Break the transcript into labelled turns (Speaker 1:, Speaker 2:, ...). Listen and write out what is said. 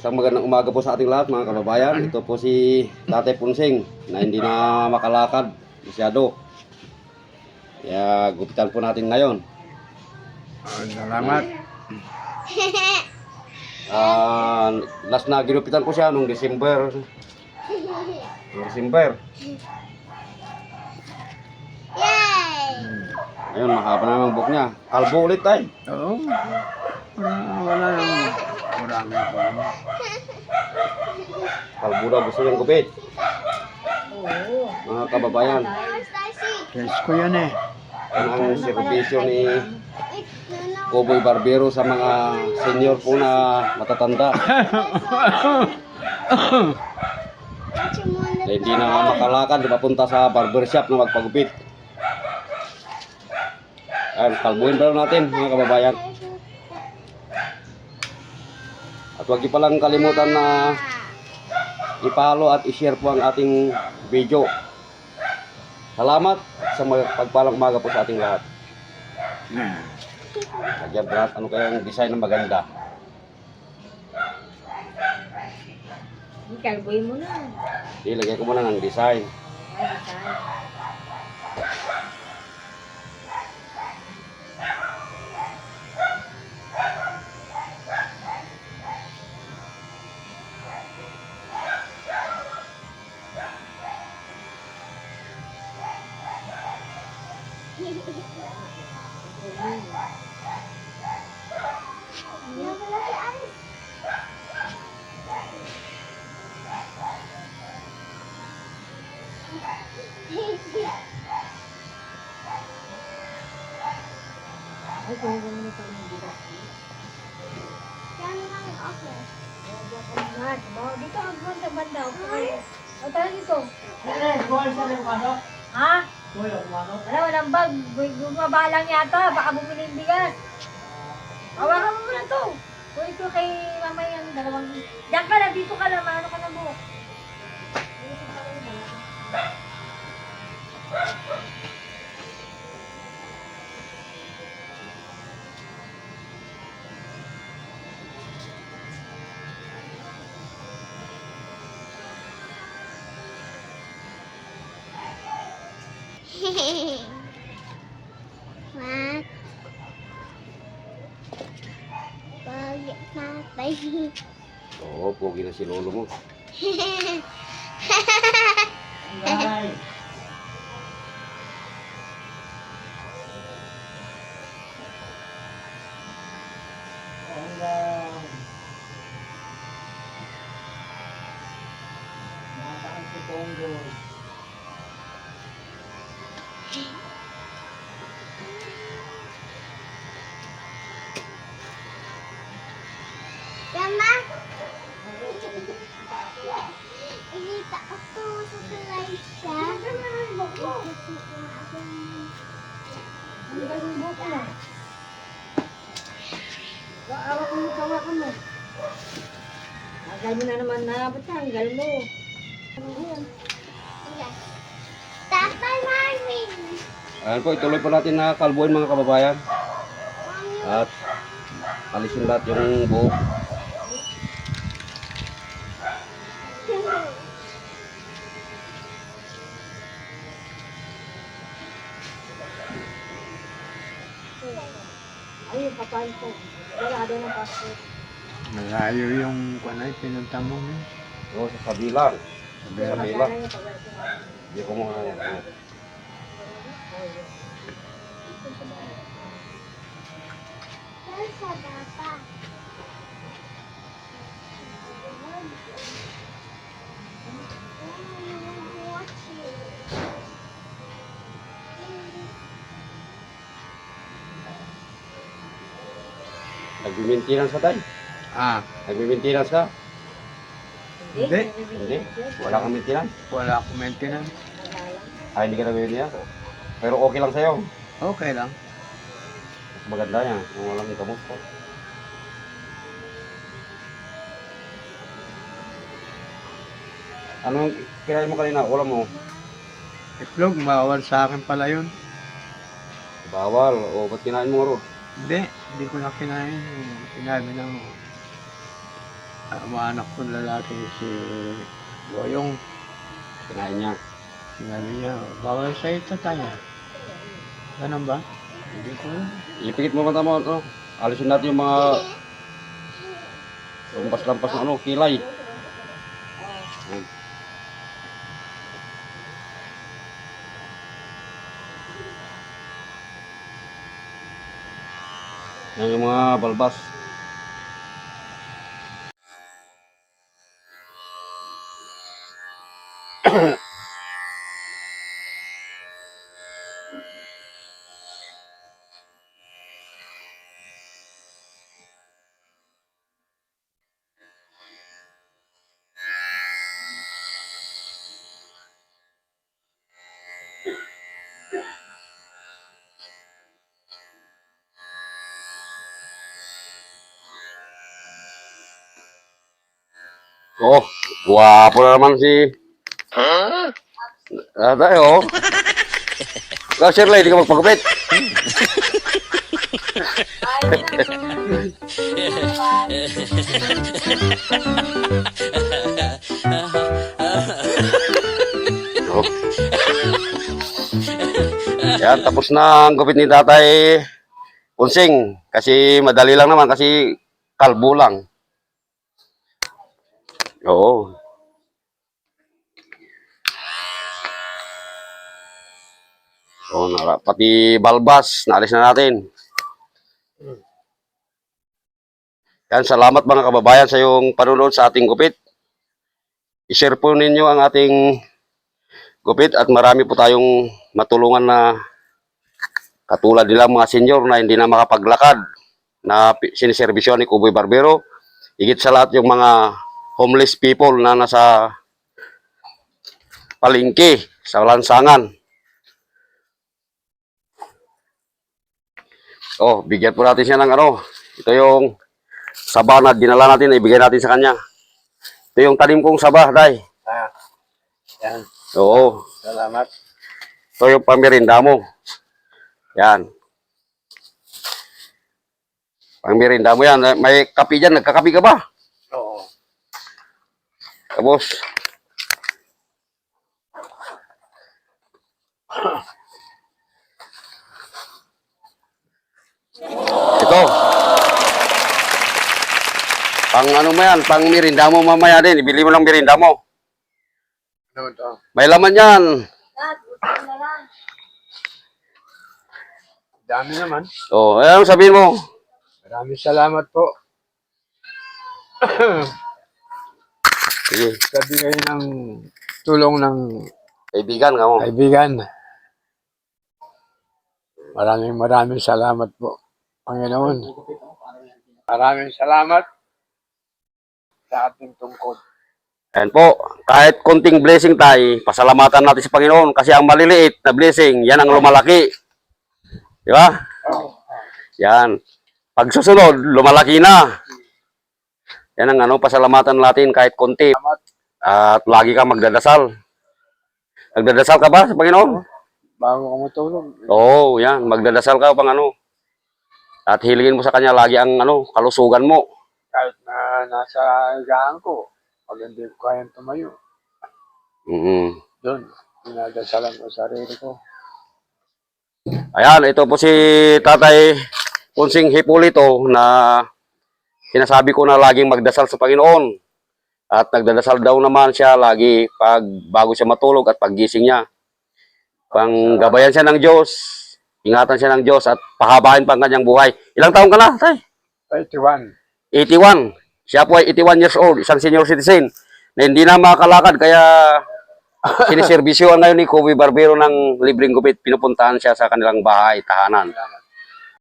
Speaker 1: Isang magandang umaga po sa ating lahat mga kababayan. Ito po si Tatay Punsing na hindi na makalakad masyado. Kaya gupitan po natin ngayon.
Speaker 2: Salamat.
Speaker 1: Last na ginupitan ko siya nung December. Ayun, mahaba na yung buhok niya. Kalbo ulit tayo.
Speaker 2: Oo. Wala naman. Marami pa.
Speaker 1: Kalbo daw gusto niyang gupit.
Speaker 3: Oo.
Speaker 1: Mga kababayan,
Speaker 2: Test ko yan eh.
Speaker 1: yan ang servisyo ni Cowboy Barbero sa mga senior po na matatanda. Na hindi na makalakad, papunta sa barbershop na magpagupit. Ayan, kalbuhin pa natin mga kababayan. At huwag niyo palang kalimutan na i-follow at i-share po ang ating video. Salamat sa pagpalang umaga po sa ating lahat. Lagyan po natin ano kayang design na maganda.
Speaker 3: Kalboy mo na.
Speaker 1: Ilagay ko muna ng design.
Speaker 3: Ay, design. Ay, kung gano'n mo pala yung bigas. Dito ang banda, banda. O, tara dito. Ha? Wala, walang bag. Bumaba lang yata. Baka bumili yung bigas. Hawakan mo muna to. Kung ito kay mama yung dalawang... Diyan ka na, dito ka na. Maano ka na buhok.
Speaker 4: Mat. Bakit matay?
Speaker 1: Oo, pogi na si lolo mo.
Speaker 4: Mama? Ikita ako sa tulay siya.
Speaker 3: Ang galing buhok mo. Awak mo, hawakan mo. Tanggal mo na naman na. Ba't tanggal mo?
Speaker 4: Tatay Marvin.
Speaker 1: Ayan po, ituloy po natin na kalbuhin mga kababayan. At alisin lahat yung buhok.
Speaker 3: Ayun, papain ko. Wala daw ng passport.
Speaker 2: Malayo yung kunay pinunta mo.
Speaker 1: Oo, sa kabilang. Sa kabilang.
Speaker 3: Masaya yung pag-
Speaker 1: Hindi ko muna yan.
Speaker 4: Saan sa baba?
Speaker 1: Nagbimintinan sa tayo.
Speaker 2: Ah,
Speaker 1: Nagbimintinan ka.
Speaker 2: Hindi.
Speaker 1: Hindi. Wala kang maintenance.
Speaker 2: wala akong maintenance.
Speaker 1: Ay, hindi ka nagbimintinan. Pero okay lang sa'yo.
Speaker 2: Okay lang.
Speaker 1: Mas maganda yan. Kung walang ikamot ko. Anong kinain mo kanina? Ulam mo?
Speaker 2: Itlog, bawal sa akin pala yun.
Speaker 1: Bawal. O, ba't kinain mo ro?
Speaker 2: Hindi ko na kinain. Sinabi ng Mga anak kong lalaki si Boyong.
Speaker 1: Kinain niya.
Speaker 2: Sinabi niya, bawal sa'yo tatay. Ganun ba? Hindi ko alam.
Speaker 1: Ipikit mo mata mo, ano? Alisin natin yung mga lampas-lampas na ano, kilay. Ayan. Yan yung mga balbas. Oh, guwapo na naman si Tatay, oh. Ikaw, Shirley, hindi ka magpagupit. Oh. Yan, tapos na ang gupit ni Tatay Punsing. Kasi madali lang naman, kasi kalbo lang. Oo. Oh, pati balbas, naalis na natin. Yan, salamat mga kababayan sa yung panunood sa ating gupit. I-share po ninyo ang ating gupit at marami po tayong matulungan na katulad nila mga senior na hindi na makapaglakad na siniservisyon ni Kuboy Barbero. Higit sa lahat yung mga homeless people na nasa palengke, sa lansangan. Oh, bigyan po natin siya ng ano. Ito yung saba na dinala natin, ibigay natin sa kanya. Ito yung tanim kong saba, Day.
Speaker 2: Ah, yan.
Speaker 1: Oo.
Speaker 2: Salamat.
Speaker 1: Ito yung pamirinda mo. Yan. Pamirinda mo yan. May kape dyan. Nagkakape ka ba?
Speaker 2: Oo.
Speaker 1: Tapos, ito. Pang ano mo yan, pang mirinda mo mamaya din. Ibili mo ng mirinda mo.
Speaker 2: Ano ito?
Speaker 1: May laman yan.
Speaker 3: Dad, utang na lang.
Speaker 2: Dami naman.
Speaker 1: Oh, ano sabihin mo?
Speaker 2: Maraming salamat po.
Speaker 1: Sige,
Speaker 2: Sa bigay ng tulong ng
Speaker 1: kaibigan ka mo.
Speaker 2: kaibigan. Maraming salamat po, Panginoon. Maraming salamat sa ating tungkod.
Speaker 1: Ayan po, kahit konting blessing tayo, pasalamatan natin sa Panginoon kasi ang maliliit na blessing, yan ang lumalaki. Di ba? Yan. Pag susunod, lumalaki na. Yan ang ano, pasalamatan natin kahit konti. At lagi kang magdadasal. Nagdadasal ka ba sa Panginoon?
Speaker 2: Bago ka matulog,
Speaker 1: Oo, yan. Magdadasal ka pang ano. At hilingin mo sa Kanya lagi ang ano, kalusugan mo.
Speaker 2: kahit na nasa higaan ko, pag hindi ko kayang tumayo, doon, dinadasalan ko sarili ko.
Speaker 1: Ayan, ito po si Tatay Punsing Hipólito na sinasabi ko na laging magdasal sa Panginoon. At nagdadasal daw naman siya lagi pag bago siya matulog at paggising niya. Panggabayan siya ng Diyos, ingatan siya ng Diyos at pahabain pa ang kanyang buhay. Ilang taon ka na, Tay?
Speaker 2: 81.
Speaker 1: 81. Siya po ay 81 years old, isang senior citizen na hindi na makakalakad kaya siniservisyoan ngayon ni Kuboy Barbero ng libreng gupit. Pinupuntahan siya sa kanilang bahay, tahanan.